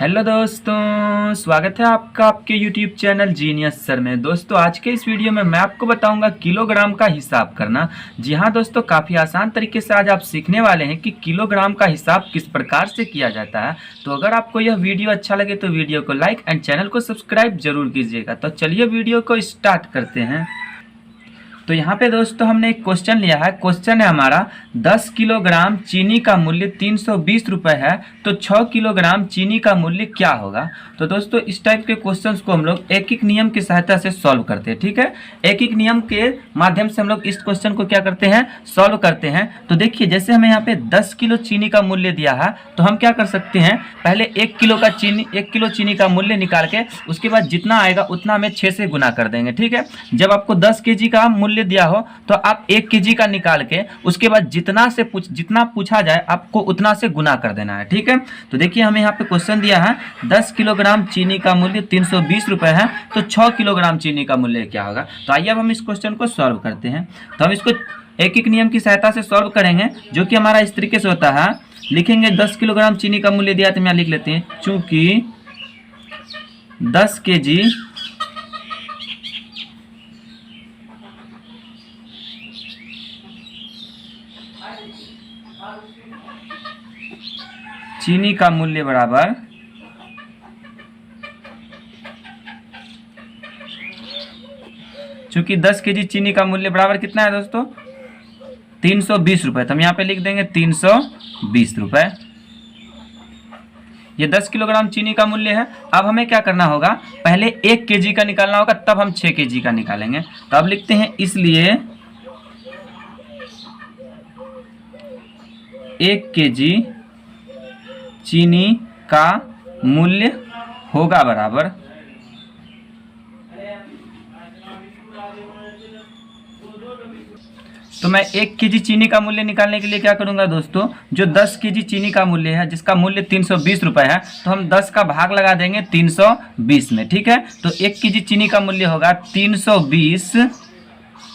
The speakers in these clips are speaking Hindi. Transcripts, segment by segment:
हेलो दोस्तों, स्वागत है आपका आपके YouTube चैनल जीनियस सर में। दोस्तों आज के इस वीडियो में मैं आपको बताऊंगा किलोग्राम का हिसाब करना। जी हाँ दोस्तों, काफ़ी आसान तरीके से आज आप सीखने वाले हैं कि किलोग्राम का हिसाब किस प्रकार से किया जाता है। तो अगर आपको यह वीडियो अच्छा लगे तो वीडियो को लाइक एंड चैनल को सब्सक्राइब जरूर कीजिएगा। तो चलिए वीडियो को स्टार्ट करते हैं। तो यहाँ पे दोस्तों हमने एक क्वेश्चन लिया है। क्वेश्चन है हमारा 10 किलोग्राम चीनी का मूल्य 320 रुपये है, तो 6 किलोग्राम चीनी का मूल्य क्या होगा। तो दोस्तों इस टाइप के क्वेश्चंस को हम लोग एक एक नियम की सहायता से सॉल्व करते हैं। ठीक है, एक एक नियम के माध्यम से हम लोग इस क्वेश्चन को क्या करते हैं, सॉल्व करते हैं। तो देखिए जैसे हमें यहाँ पे 10 किलो चीनी का मूल्य दिया है, तो हम क्या कर सकते हैं, पहले 1 किलो चीनी का मूल्य निकाल के उसके बाद जितना आएगा उतना हमें 6 से गुना कर देंगे। ठीक है, जब आपको 10 केजी का मूल्य दिया हो तो आप 1 केजी का निकाल के उसके बाद जितना पूछा जाए आपको उतना से गुना कर देना है। ठीक है, तो देखिए हमें यहाँ पे क्वेश्चन दिया है 10 किलोग्राम चीनी का मूल्य 320 रुपए है, तो 6 किलोग्राम चीनी का मूल्य क्या होगा। तो आइए अब हम इस क्वेश्चन को सॉल्व करते हैं। तो हम इसको एक एक नियम की सहायता से सॉल्व करेंगे, जो कि हमारा इस तरीके से होता है। लिखेंगे 10 किलोग्राम चीनी का मूल्य दिया, तो यहाँ लिख लेते हैं चूंकि 10 केजी चीनी का मूल्य बराबर चूंकि 10 केजी चीनी का मूल्य बराबर कितना है दोस्तों, 320 रुपए। तो हम यहाँ पे लिख देंगे 320 रुपए। ये 10 किलोग्राम चीनी का मूल्य है। अब हमें क्या करना होगा, पहले 1 केजी का निकालना होगा, तब हम 6 केजी का निकालेंगे। तो अब लिखते हैं इसलिए 1 केजी चीनी का मूल्य होगा बराबर तो मैं 1 केजी चीनी का मूल्य निकालने के लिए क्या करूंगा दोस्तों, जो 10 केजी चीनी का मूल्य है जिसका मूल्य 320 रुपए है, तो हम 10 का भाग लगा देंगे 320 में। ठीक है, तो 1 केजी चीनी का मूल्य होगा 320।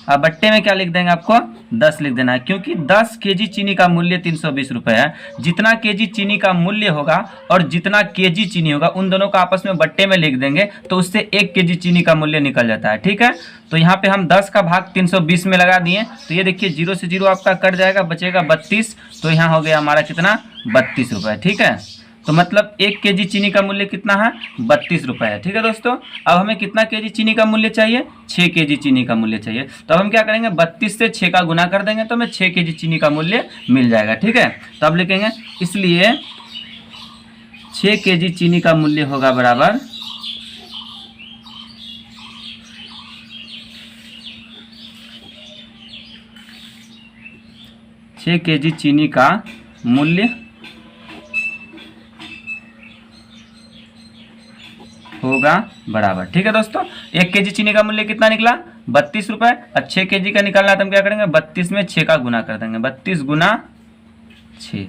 अब बट्टे में क्या लिख देंगे, आपको 10 लिख देना है, क्योंकि 10 केजी चीनी का मूल्य 320 रुपए है। जितना केजी चीनी का मूल्य होगा और जितना केजी चीनी होगा उन दोनों का आपस में बट्टे में लिख देंगे, तो उससे 1 केजी चीनी का मूल्य निकल जाता है। ठीक है, तो यहाँ पे हम 10 का भाग 320 में लगा दिए, तो ये देखिए 0 से 0 आपका कट जाएगा, बचेगा 32। तो यहाँ हो गया हमारा कितना, 32 रुपये। ठीक है, तो मतलब 1 केजी चीनी का मूल्य कितना है, 32 रुपये है। ठीक है दोस्तों, अब हमें कितना केजी चीनी का मूल्य चाहिए, 6 केजी चीनी का मूल्य चाहिए। तो अब हम क्या करेंगे, 32 से 6 का गुना कर देंगे, तो हमें 6 केजी चीनी का मूल्य मिल जाएगा। ठीक है, तो अब लिखेंगे इसलिए 6 केजी चीनी का मूल्य होगा बराबर 6 केजी चीनी का मूल्य होगा बराबर। ठीक है दोस्तों, 1 केजी चीनी का मूल्य कितना निकला, 32 रुपए। और 6 केजी का निकालना है तो हम क्या करेंगे, 32 में 6 का गुना कर देंगे। 32 गुना 6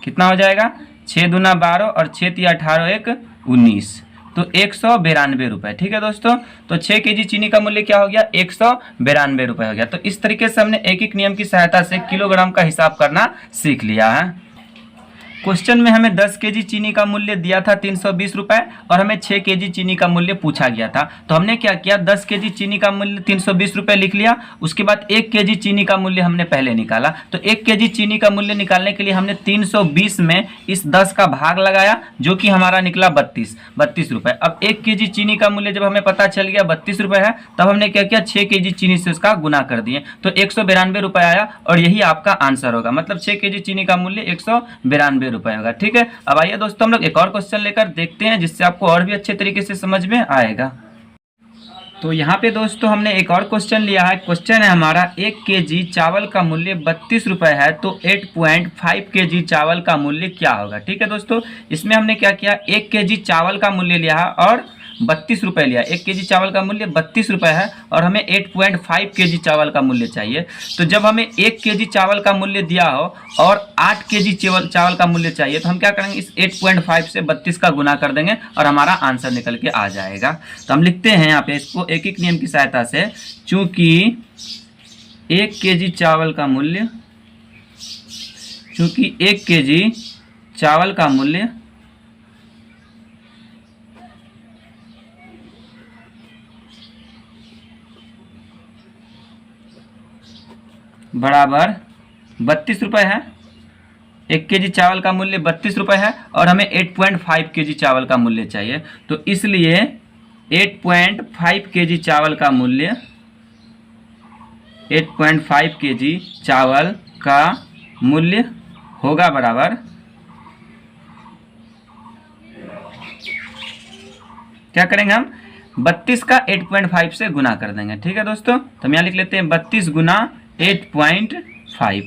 कितना हो जाएगा, 6 दूना 12 और 6 तिया 18 1 19, तो 192 रुपए। ठीक है दोस्तों, तो 6 केजी चीनी का मूल्य क्या हो गया, 192 रुपए हो गया। तो इस तरीके से हमने एक एक नियम की सहायता से किलोग्राम का हिसाब करना सीख लिया है। क्वेश्चन में हमें 10 केजी चीनी का मूल्य दिया था 320 रुपए और हमें 6 केजी चीनी का मूल्य पूछा गया था। तो हमने क्या किया, 10 केजी चीनी का मूल्य 320 रुपए लिख लिया। उसके बाद 1 केजी चीनी का मूल्य हमने पहले निकाला। तो 1 केजी चीनी का मूल्य निकालने के लिए हमने 320 में इस 10 का भाग लगाया, जो कि हमारा निकला 32 रुपए। अब 1 केजी चीनी का मूल्य जब हमें पता चल गया 32 रुपए है, तब हमने क्या किया, 6 केजी चीनी से उसका गुना कर दिए, तो 192 रुपए आया और यही आपका आंसर होगा। मतलब 6 केजी चीनी का मूल्य 192 रुपए होगा। ठीक है, अब आइए दोस्तों हम लोग एक और क्वेश्चन लेकर देखते हैं, जिससे आपको और भी अच्छे तरीके से समझ में आएगा। तो यहाँ पे दोस्तों हमने एक और क्वेश्चन लिया है। क्वेश्चन है हमारा 1 केजी चावल का मूल्य 32 रुपए है, तो 8.5 केजी चावल का मूल्य क्या होगा। ठीक है दोस्तों, इसमें हमने क्या किया, 1 केजी चावल का मूल्य लिया है और 32 रुपये लिया। 1 केजी चावल का मूल्य 32 रुपये है और हमें 8.5 केजी चावल का मूल्य चाहिए। तो जब हमें 1 केजी चावल का मूल्य दिया हो और 8 केजी चावल का मूल्य चाहिए, तो हम क्या करेंगे, इस 8.5 से 32 का गुना कर देंगे और हमारा आंसर निकल के आ जाएगा। तो हम लिखते हैं यहाँ पे इसको एक एक नियम की सहायता से, चूंकि 1 केजी चावल का मूल्य चूंकि 1 केजी चावल का मूल्य बराबर 32 रुपये है। 1 kg चावल का मूल्य 32 रुपये है और हमें 8.5 kg चावल का मूल्य चाहिए। तो इसलिए 8.5 kg चावल का मूल्य 8.5 kg चावल का मूल्य होगा बराबर, क्या करेंगे हम 32 का 8.5 से गुना कर देंगे। ठीक है दोस्तों, तो हम यहाँ लिख लेते हैं 32 गुना 8.5।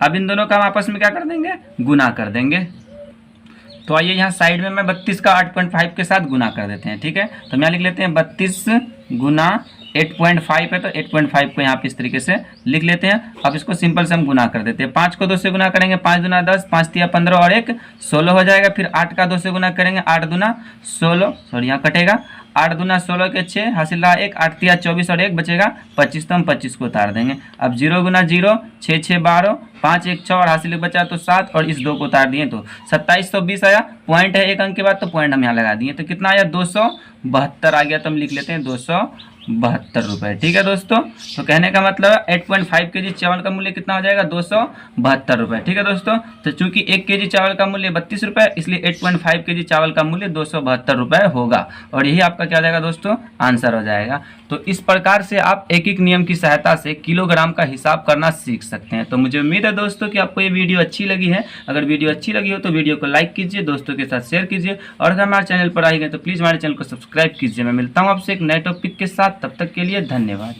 अब इन दोनों का हम आपस में क्या कर देंगे, गुना कर देंगे। तो आइए यहाँ साइड में मैं 32 का 8.5 के साथ गुना कर देते हैं। ठीक है, तो हम यहाँ लिख लेते हैं 32 गुना 8.5 है, तो 8.5 को यहाँ पे इस तरीके से लिख लेते हैं। अब इसको सिंपल से हम गुना कर देते हैं। 5 को 2 से गुना करेंगे, 5 दूना 10, 5 तिया 15 और 1 16 हो जाएगा। फिर 8 का 2 से गुना करेंगे, 8 दूना 16, सॉरी यहाँ कटेगा, 8 दूना 16 के 6 हासिल रहा 1, 8 तिया 24 और 1 बचेगा 25, तो हम 25 को उतार देंगे। अब 0 गुना 0, 6 6 12, 5 1 6 और हासिल बचा तो 7 और इस 2 को उतार दिए तो 2720 आया। पॉइंट है 1 अंक के बाद, तो पॉइंट हम यहाँ लगा दिए, तो कितना आया 272 आ गया। तो हम लिख लेते हैं 272 रुपये। ठीक है दोस्तों, तो कहने का मतलब 8.5 kg चावल का मूल्य कितना हो जाएगा 272 रुपये। ठीक है दोस्तों, तो चूंकि 1 kg चावल का मूल्य 32 रुपये, इसलिए 8.5 kg चावल का मूल्य 272 रुपये होगा और यही आपका क्या हो जाएगा दोस्तों, आंसर हो जाएगा। तो इस प्रकार से आप एक एक नियम की सहायता से किलोग्राम का हिसाब करना सीख सकते हैं। तो मुझे उम्मीद है दोस्तों कि आपको ये वीडियो अच्छी लगी है। अगर वीडियो अच्छी लगी हो तो वीडियो को लाइक कीजिए, दोस्तों के साथ शेयर कीजिए और अगर हमारे चैनल पर आए गए तो प्लीज़ हमारे चैनल को सब्सक्राइब कीजिए। मैं मिलता हूँ आपसे एक नए टॉपिक के साथ, तब तक के लिए धन्यवाद।